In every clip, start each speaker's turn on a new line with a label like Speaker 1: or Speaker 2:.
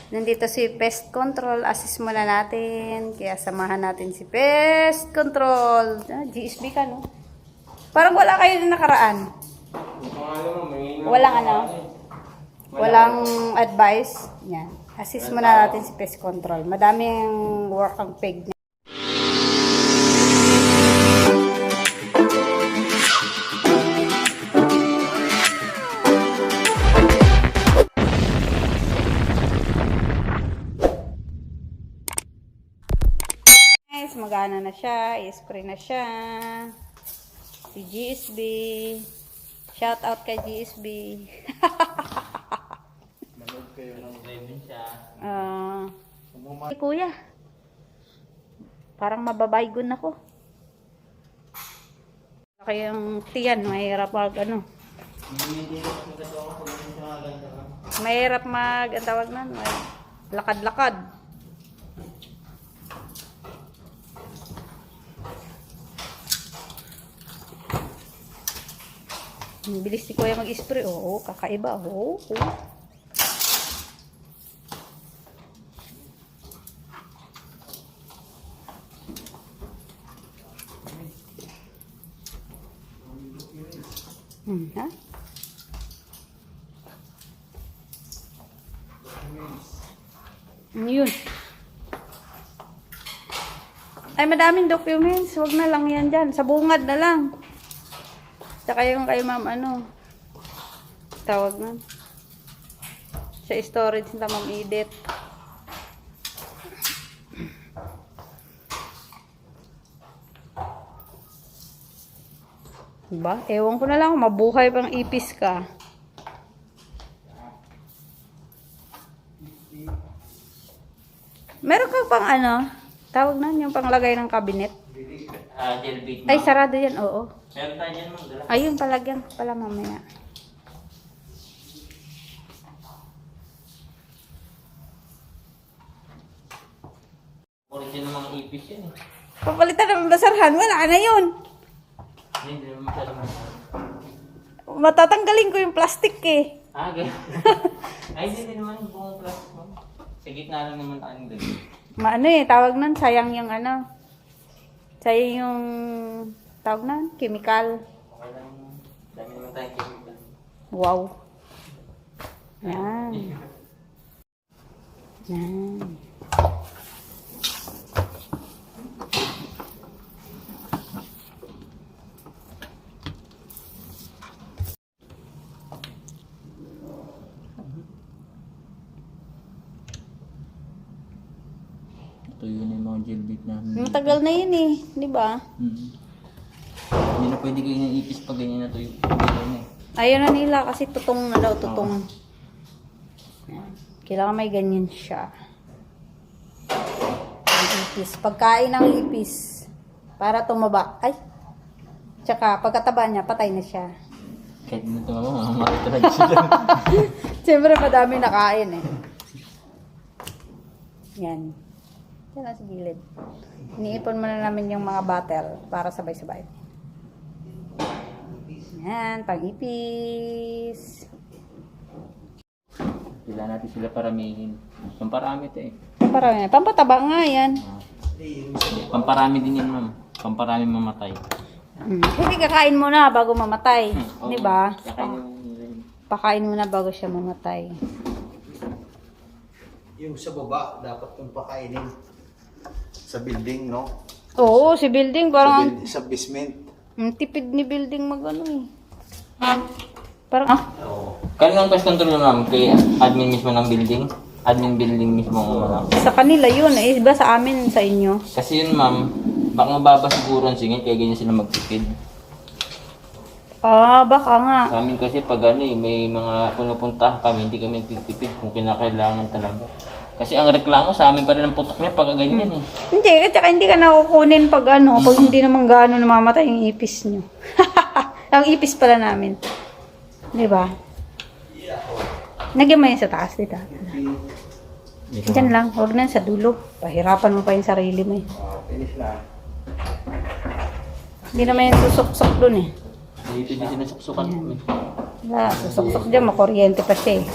Speaker 1: Nandito si Pest Control. Assist muna natin. Kaya samahan natin si Pest Control. GSB ka, no? Parang wala kayo na nakaraan. Walang ano? Walang advice. Yan. Assist muna natin si Pest Control. Madaming work ang peg niya. Magana na siya, i-spray na siya. Si GSB. Shout out kay GSB.
Speaker 2: Manood kayo ng raven siya.
Speaker 1: Kuya. Parang mababaygon ako. Kayang tiyan, mahirap mag ano. Mahirap mag, ang tawag na, lakad-lakad. Bilis si Kuya mag-spray. Oo, kakaiba. Oo. Ha? Yun. Ay, madaming documents. Huwag na lang yan dyan. Sa bungad na lang. Tsaka yung kay ma'am, ano, tawag na. Sa storage nila, ma'am Edith. Diba? Ewan ko na lang, mabuhay pang ipis ka. Meron ka pang ano, tawag na, yung panglagay ng cabinet.
Speaker 2: Gel
Speaker 1: Ay, sarado yan, oo.
Speaker 2: Meron tayo yan, ma'am.
Speaker 1: Ayun, palagyan pala mamaya.
Speaker 2: Original mga ipis yan eh.
Speaker 1: Papalitan ng basarhan, wala na yun.
Speaker 2: Hindi naman masyadong
Speaker 1: Matatanggalin ko yung plastic eh.
Speaker 2: ganyan. Ay, hindi naman buong plastic, ma'am. Sa gitna lang naman tayo doon.
Speaker 1: Ano eh, tawag nun, sayang yung ano. Sayang yung, tawag nun, chemical.
Speaker 2: Okay lang. Dami naman tayong chemical.
Speaker 1: Wow. Yan. Yan.
Speaker 2: Ito yun yung mga gel bit namin.
Speaker 1: Matagal na yun eh, di ba?
Speaker 2: Hindi na pwede kayo ng ipis pag ganyan na tuyo.
Speaker 1: Ayaw na nila kasi tutong na daw, tutong. Yan. Kailangan may ganyan siya. Ang ipis. Pagkain ng ipis. Para tumaba. Ay! Tsaka pagkataba niya, patay na siya.
Speaker 2: Kahit na ito mga matitrag sila.
Speaker 1: Siyempre madami nakain eh. Yan. Yan na sa gilid. Iniipon muna namin yung mga bottle para sabay-sabay. Yan, pag-ipis.
Speaker 2: Kailangan natin sila paramihin. Pamparami ito eh.
Speaker 1: Parang pampataba nga yan.
Speaker 2: Pamparami din yan, ma'am. Pamparami mamatay.
Speaker 1: Hindi kakain muna bago mamatay.
Speaker 2: Oo.
Speaker 1: Di ba?
Speaker 2: Kakain yung...
Speaker 1: Pakain muna bago siya mamatay.
Speaker 3: Yung sa baba, dapat kong pakainin sa building, no?
Speaker 1: Oo, si building parang
Speaker 3: Sa basement.
Speaker 1: ang tipid ni building mag-ano eh. Parang
Speaker 2: Kailangan pest control ma'am kay admin mismo ng building. Admin building mismo ang mga.
Speaker 1: sa kanila yun eh. Iba sa amin, sa inyo.
Speaker 2: Kasi yun ma'am, baka mababa siguro ang singit kaya ganyan sila magtipid.
Speaker 1: Baka nga.
Speaker 2: Sa amin kasi pag ano eh, may mga punupunta kami, hindi kami nagtitipid kung kinakailangan talaga. Kasi ang reklamo sa amin pa rin ang putok niya pag ganyan eh.
Speaker 1: Hindi, at saka hindi ka nakukunin pag ano, pag hindi naman gano'n namamatay yung ipis nyo. Ang ipis pala namin. Di ba? Nagyan mo yun sa taas, dito. Diyan lang, huwag na sa dulo. Pahirapan mo pa yung sarili mo eh.
Speaker 3: Finish na.
Speaker 1: Hindi naman yung susok-sok dun eh.
Speaker 2: Dito din sinasuksukan kami.
Speaker 1: Wala, susok-sok dyan, makuryente pa siya eh.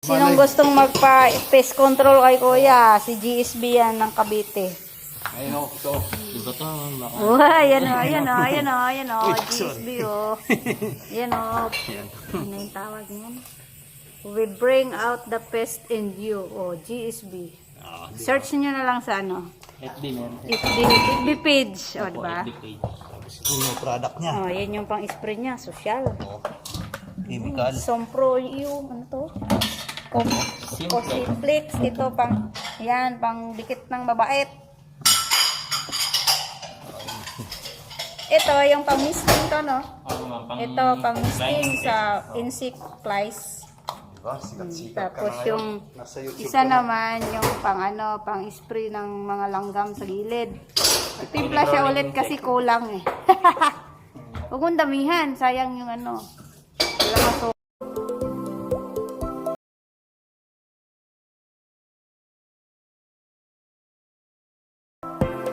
Speaker 1: Sinong gustong magpa-pest control kay Kuya? Si GSB yan ng Cavite.
Speaker 3: Ayun ako to.
Speaker 2: Diba to? Baka.
Speaker 1: Ayan o, ayan o, ayan o, ayan o, GSB o. Ayan o. Ano yung tawag niyan? We bring out the pest in you. O, GSB. Search nyo na lang sa ano.
Speaker 2: FB meron.
Speaker 1: FB page. O, diba?
Speaker 2: FB page.
Speaker 3: Yun yung product niya.
Speaker 1: O, yan yung pang-spray niya. Social.
Speaker 3: Chemical.
Speaker 1: Sompro yung, ano to?
Speaker 2: Simple.
Speaker 1: Cosiflix. Ito pang, yan, pang dikit ng mabait. Ito, yung pang-misting to, no? Ito, pang-misting sa insect flies.
Speaker 3: Diba? Sikat-sikat ka
Speaker 1: Tapos
Speaker 3: na ngayon.
Speaker 1: yung
Speaker 3: Nasa YouTube
Speaker 1: isa
Speaker 3: ka na.
Speaker 1: naman, yung pang ano, pang-spray ng mga langgam sa gilid. Timpla siya ulit kasi kulang eh. Huwag mong damihan, sayang yung ano. Wala maso.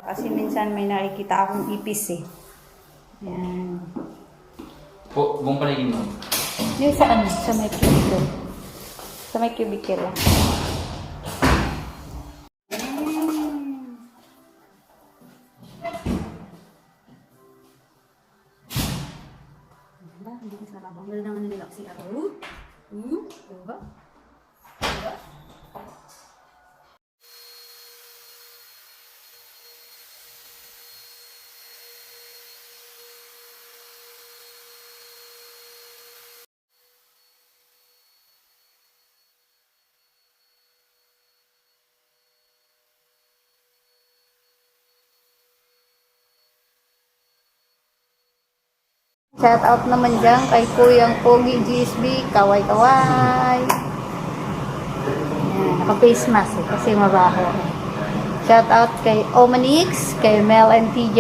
Speaker 1: Kasi minsan may nakikita akong ipis eh. Yan.
Speaker 2: Buong paligid mo.
Speaker 1: Yung sa ano? Sa may cubicle. Sa may cubicle lang. Hindi ko sarap. Ang ganda naman nila kasi ako. Diba? Shout out naman dyan kay Kuyang Pogi GSB, kaway-kaway. Ayan, naka-face mask eh, kasi mabaho. Shout out kay Omanix, kay Mel and TJ,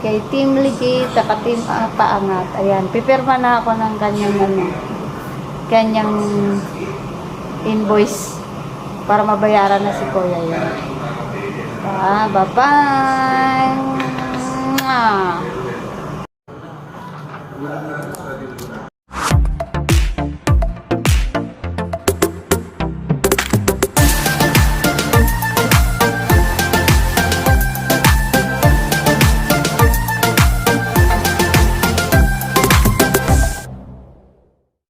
Speaker 1: kay Team Legit, saka Team Paangat. Ayan, pipirma na ako ng kanyang invoice para mabayaran na si Kuya yan. Bye-bye!